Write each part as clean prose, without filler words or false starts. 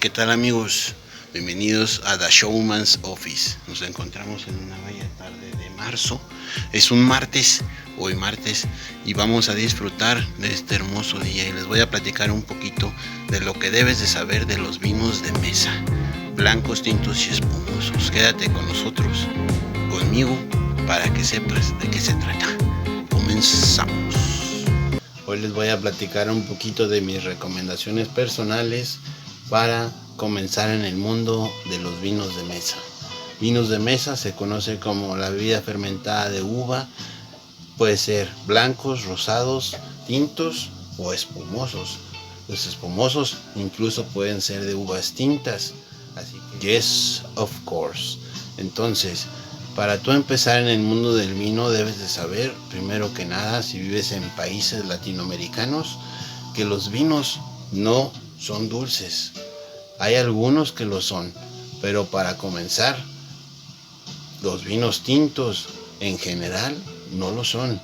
¿Qué tal amigos? Bienvenidos a The Showman's Office. Nos encontramos en una bella tarde de marzo. Es un martes, hoy martes, y vamos a disfrutar de este hermoso día. Y les voy a platicar un poquito de lo que debes de saber de los vinos de mesa, blancos, tintos y espumosos. Quédate con nosotros, conmigo, para que sepas de qué se trata. Comenzamos. Hoy les voy a platicar un poquito de mis recomendaciones personales para comenzar en el mundo de los vinos de mesa. Vinos de mesa se conoce como la bebida fermentada de uva. Puede ser blancos, rosados, tintos o espumosos. Los espumosos incluso pueden ser de uvas tintas. Así que yes, of course. Entonces, para tú empezar en el mundo del vino debes de saber, primero que nada, si vives en países latinoamericanos, que los vinos no son dulces. Hay algunos que lo son, pero para comenzar, los vinos tintos en general no lo son.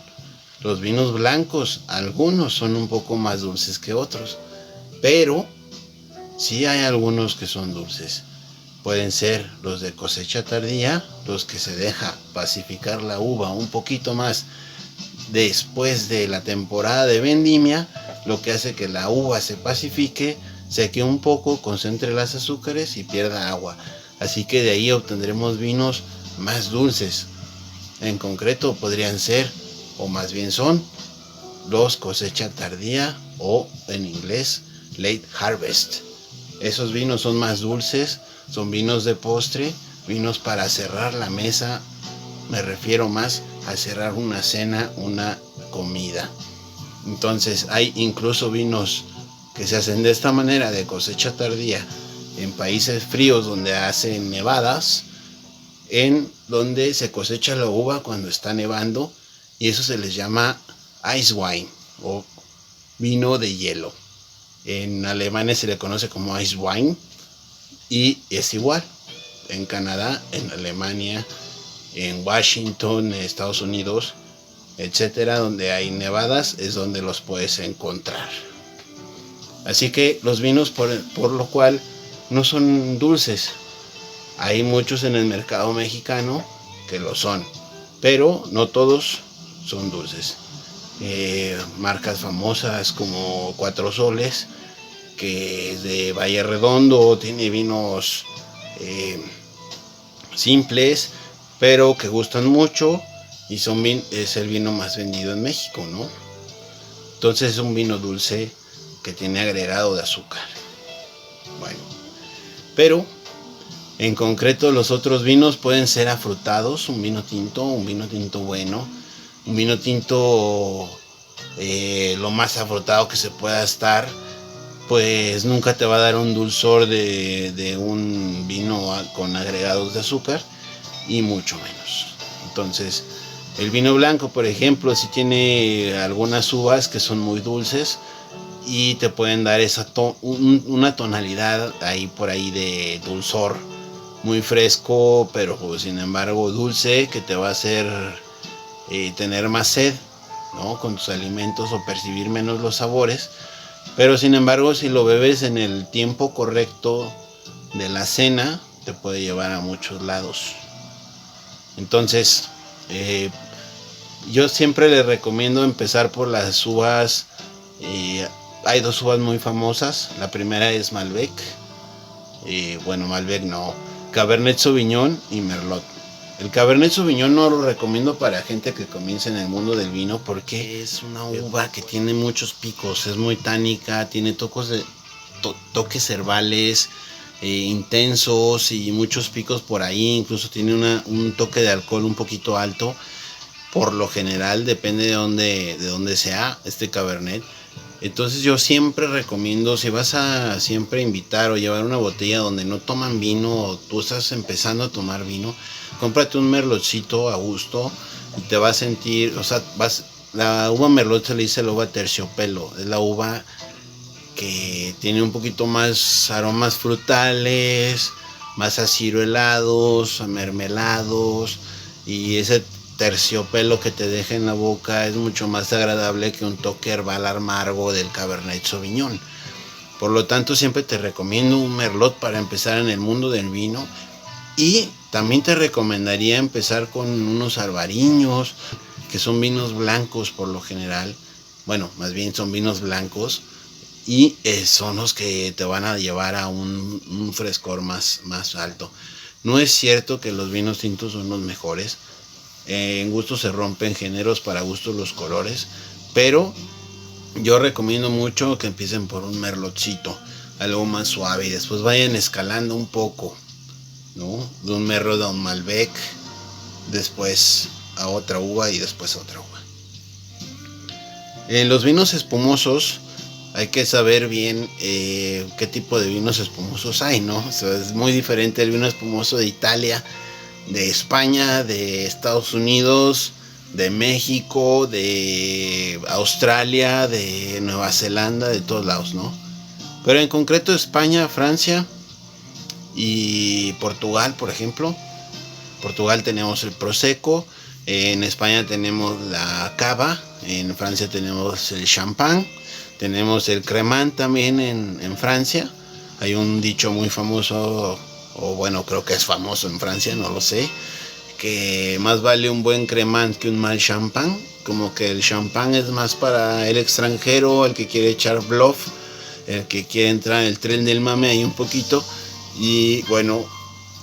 Los vinos blancos, algunos son un poco más dulces que otros, pero sí hay algunos que son dulces. Pueden ser los de cosecha tardía, los que se deja pacificar la uva un poquito más después de la temporada de vendimia, lo que hace que la uva se pacifique, seque un poco, concentre las azúcares y pierda agua. Así que de ahí obtendremos vinos más dulces. En concreto podrían ser, o más bien son, los cosecha tardía o en inglés late harvest. Esos vinos son más dulces, son vinos de postre, vinos para cerrar la mesa. Me refiero más a cerrar una cena, una comida. Entonces hay incluso vinos que se hacen de esta manera, de cosecha tardía, en países fríos donde hacen nevadas, en donde se cosecha la uva cuando está nevando, y eso se les llama ice wine o vino de hielo. En Alemania se le conoce como ice wine, y es igual en Canadá, en Alemania, en Washington, en Estados Unidos, etcétera, donde hay nevadas es donde los puedes encontrar. Así que los vinos por lo cual no son dulces. Hay muchos en el mercado mexicano que lo son, pero no todos son dulces. Marcas famosas como Cuatro Soles, que es de Valle Redondo, tiene vinos simples, pero que gustan mucho y es el vino más vendido en México, ¿no? Entonces es un vino dulce que tiene agregado de azúcar. Bueno, pero en concreto los otros vinos pueden ser afrutados, un vino tinto bueno, un vino tinto lo más afrutado que se pueda estar, pues nunca te va a dar un dulzor de un vino con agregados de azúcar, y mucho menos. Entonces el vino blanco, por ejemplo, sí tiene algunas uvas que son muy dulces y te pueden dar una tonalidad ahí por ahí de dulzor muy fresco, pero sin embargo dulce, que te va a hacer tener más sed, ¿no?, con tus alimentos, o percibir menos los sabores. Pero sin embargo, si lo bebes en el tiempo correcto de la cena, te puede llevar a muchos lados. Entonces yo siempre les recomiendo empezar por las uvas. Hay dos uvas muy famosas. La primera es Malbec. Malbec no, Cabernet Sauvignon y Merlot. El Cabernet Sauvignon no lo recomiendo para gente que comienza en el mundo del vino, porque es una uva que tiene muchos picos, es muy tánica, tiene toques herbales intensos y muchos picos por ahí. Incluso tiene un toque de alcohol un poquito alto. Por lo general, depende de dónde sea este Cabernet. Entonces yo siempre recomiendo, si vas a siempre invitar o llevar una botella donde no toman vino, o tú estás empezando a tomar vino, cómprate un merlotcito a gusto y te vas a sentir, la uva merlot se le dice la uva terciopelo, es la uva que tiene un poquito más aromas frutales, más aciruelados, mermelados, y ese terciopelo que te deja en la boca es mucho más agradable que un toque herbal amargo del Cabernet Sauvignon. Por lo tanto, siempre te recomiendo un Merlot para empezar en el mundo del vino. Y también te recomendaría empezar con unos albariños, que son vinos blancos por lo general. Bueno, más bien son vinos blancos. Y son los que te van a llevar a un frescor más alto. No es cierto que los vinos tintos son los mejores. En gusto se rompen géneros, para gusto los colores. Pero yo recomiendo mucho que empiecen por un merlotcito, algo más suave, y después vayan escalando un poco, ¿no? De un merlot a un malbec, después a otra uva y después a otra uva. En los vinos espumosos hay que saber bien qué tipo de vinos espumosos hay, ¿no? O sea, es muy diferente el vino espumoso de Italia, de España, de Estados Unidos, de México, de Australia, de Nueva Zelanda, de todos lados, ¿no? Pero en concreto España, Francia y Portugal, por ejemplo. Portugal tenemos el Prosecco, en España tenemos la Cava, en Francia tenemos el Champagne, tenemos el Cremant también en Francia. Hay un dicho muy famoso, o bueno, creo que es famoso en Francia, no lo sé, que más vale un buen Cremant que un mal champán. Como que el champán es más para el extranjero, el que quiere echar bluff, el que quiere entrar en el tren del mame ahí un poquito. Y bueno,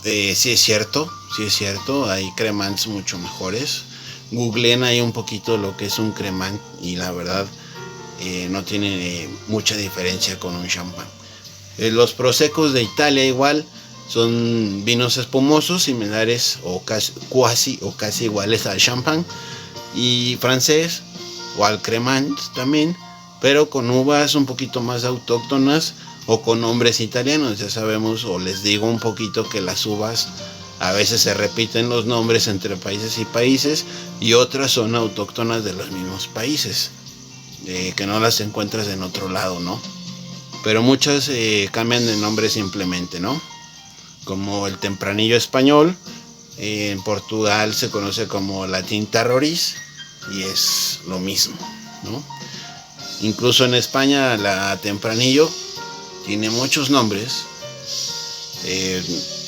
sí es cierto, hay Cremants mucho mejores. Googleen ahí un poquito lo que es un Cremant y la verdad no tiene mucha diferencia con un champán. Los Proseccos de Italia igual son vinos espumosos similares o casi iguales al champán, y francés o al Cremant también, pero con uvas un poquito más autóctonas o con nombres italianos. Ya sabemos, o les digo un poquito, que las uvas a veces se repiten los nombres entre países y países, y otras son autóctonas de los mismos países, que no las encuentras en otro lado, ¿no? Pero muchas cambian de nombre simplemente, ¿no? Como el Tempranillo español, en Portugal se conoce como la Tinta Roriz y es lo mismo, ¿no? Incluso en España la Tempranillo tiene muchos nombres,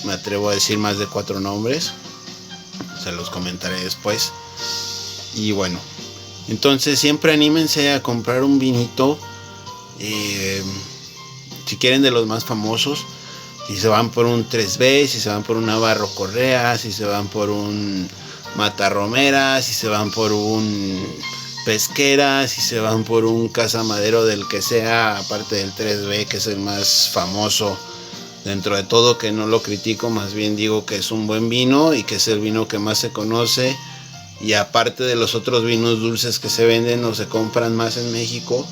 me atrevo a decir más de 4 nombres, se los comentaré después. Y bueno, entonces siempre anímense a comprar un vinito, si quieren de los más famosos. Si se van por un 3B, si se van por un Navarro Correa, si se van por un Matarromera, si se van por un Pesquera, si se van por un Casa Madero, del que sea, aparte del 3B, que es el más famoso dentro de todo, que no lo critico, más bien digo que es un buen vino y que es el vino que más se conoce. Y aparte de los otros vinos dulces que se venden o se compran más en México,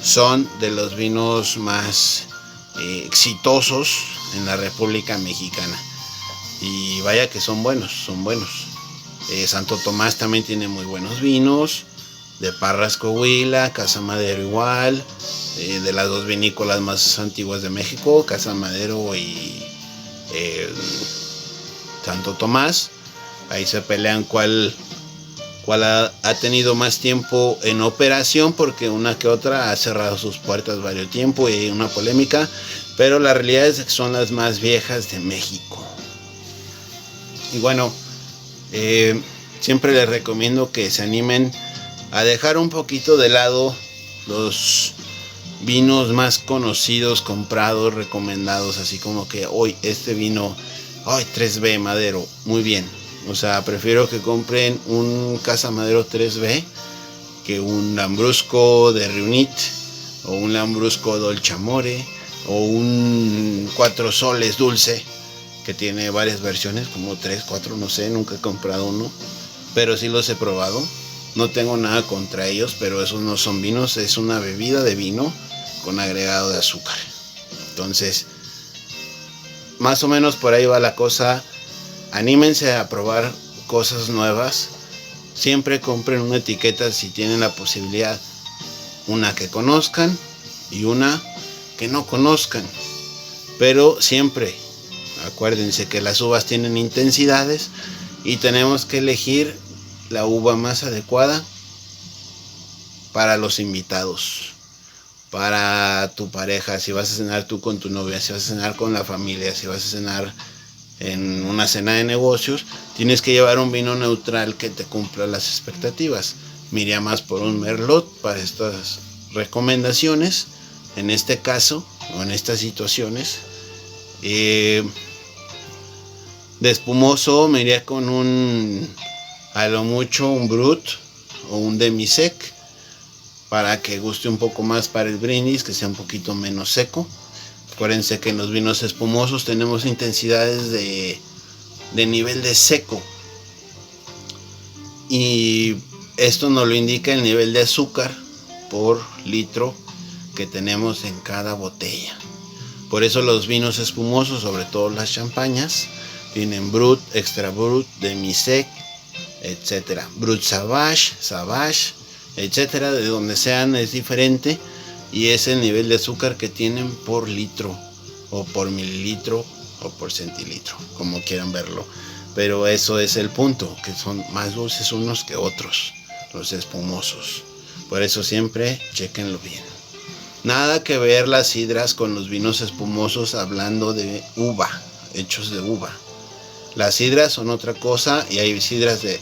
son de los vinos más exitosos en la República Mexicana. Y vaya que son buenos. Santo Tomás también tiene muy buenos vinos. De Parras, Coahuila, Casa Madero igual. De las 2 vinícolas más antiguas de México, Casa Madero y Santo Tomás. Ahí se pelean cuál ha tenido más tiempo en operación, porque una que otra ha cerrado sus puertas varios tiempo y hay una polémica, pero la realidad es que son las más viejas de México. Y bueno, siempre les recomiendo que se animen a dejar un poquito de lado los vinos más conocidos, comprados, recomendados, así como que hoy este vino, 3B Madero, muy bien. O sea, prefiero que compren un Casa Madero 3B que un Lambrusco de Riunit, o un Lambrusco Dolce Amore, o un 4 Soles dulce, que tiene varias versiones, como 3, 4, no sé, nunca he comprado uno, pero sí los he probado. No tengo nada contra ellos, pero esos no son vinos, es una bebida de vino con agregado de azúcar. Entonces, más o menos por ahí va la cosa. Anímense a probar cosas nuevas. Siempre compren una etiqueta si tienen la posibilidad, una que conozcan y una que no conozcan. Pero siempre acuérdense que las uvas tienen intensidades y tenemos que elegir la uva más adecuada para los invitados. para tu pareja, si vas a cenar tú con tu novia, si vas a cenar con la familia, si vas a cenar en una cena de negocios, tienes que llevar un vino neutral que te cumpla las expectativas. Me iría más por un Merlot para estas recomendaciones, en este caso o en estas situaciones. De espumoso me iría con a lo mucho un Brut o un Demi-Sec, para que guste un poco más para el brindis, que sea un poquito menos seco. Acuérdense que en los vinos espumosos tenemos intensidades de nivel de seco, y esto nos lo indica el nivel de azúcar por litro que tenemos en cada botella. Por eso los vinos espumosos, sobre todo las champañas, tienen Brut, Extra Brut, Demi-Sec, etcétera. Brut Sauvage, etcétera. De donde sean es diferente, y es el nivel de azúcar que tienen por litro o por mililitro o por centilitro, como quieran verlo. Pero eso es el punto, que son más dulces unos que otros, los espumosos. Por eso siempre chequenlo bien. Nada que ver las sidras con los vinos espumosos, hablando de uva, hechos de uva. Las sidras son otra cosa, y hay sidras de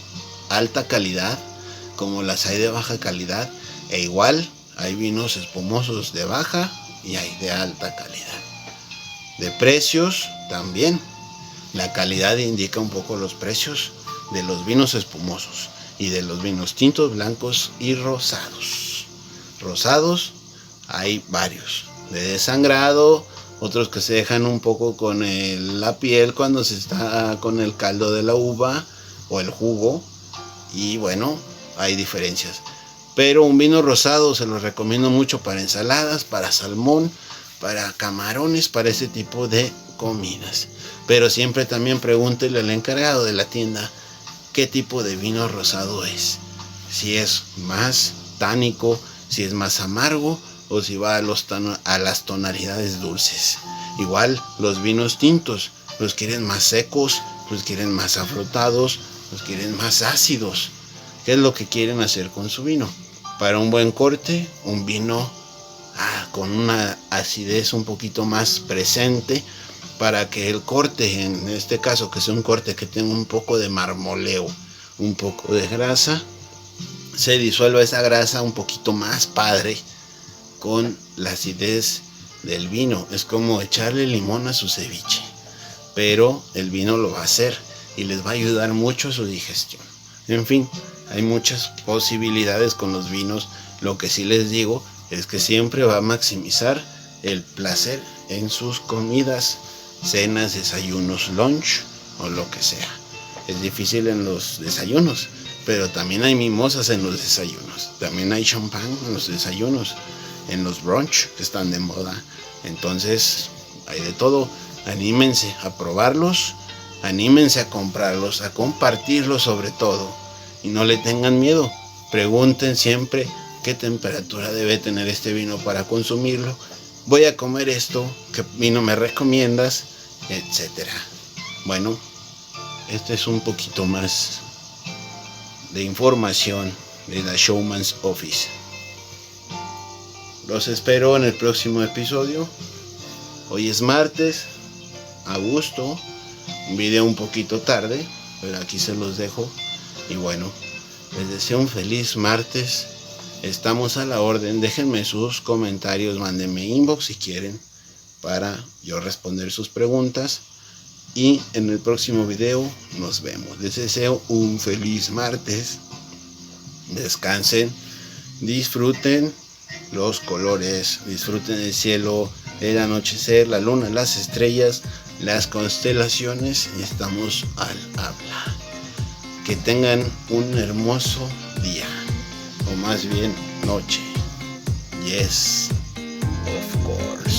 alta calidad como las hay de baja calidad, e igual hay vinos espumosos de baja y hay de alta calidad. De precios también. La calidad indica un poco los precios de los vinos espumosos y de los vinos tintos, blancos y rosados. Rosados hay varios, de desangrado, otros que se dejan un poco con la piel cuando se está con el caldo de la uva o el jugo, y bueno, hay diferencias. Pero un vino rosado se los recomiendo mucho para ensaladas, para salmón, para camarones, para ese tipo de comidas. Pero siempre también pregúntele al encargado de la tienda qué tipo de vino rosado es. Si es más tánico, si es más amargo, o si va a las tonalidades dulces. Igual los vinos tintos, los quieren más secos, los quieren más afrutados, los quieren más ácidos. ¿Qué es lo que quieren hacer con su vino? Para un buen corte, un vino con una acidez un poquito más presente, para que el corte, en este caso que sea un corte que tenga un poco de marmoleo, un poco de grasa, se disuelva esa grasa un poquito más padre con la acidez del vino. Es como echarle limón a su ceviche, pero el vino lo va a hacer y les va a ayudar mucho a su digestión. En fin, hay muchas posibilidades con los vinos. Lo que sí les digo es que siempre va a maximizar el placer en sus comidas, cenas, desayunos, lunch o lo que sea. Es difícil en los desayunos, pero también hay mimosas en los desayunos, también hay champán en los desayunos, en los brunch que están de moda. Entonces hay de todo. Anímense a probarlos, anímense a comprarlos, a compartirlos sobre todo, y no le tengan miedo. Pregunten siempre qué temperatura debe tener este vino para consumirlo. Voy a comer esto, ¿qué vino me recomiendas? Etcétera. Bueno, este es un poquito más de información de The Showman's Office. Los espero en el próximo episodio. Hoy es martes, a gusto, un video un poquito tarde, pero aquí se los dejo. Y bueno, les deseo un feliz martes. Estamos a la orden. Déjenme sus comentarios, mándenme inbox si quieren, para yo responder sus preguntas. Y en el próximo video nos vemos. Les deseo un feliz martes. Descansen, disfruten los colores, disfruten el cielo, el anochecer, la luna, las estrellas, las constelaciones, y estamos al habla. Que tengan un hermoso día, o más bien noche. Yes, of course.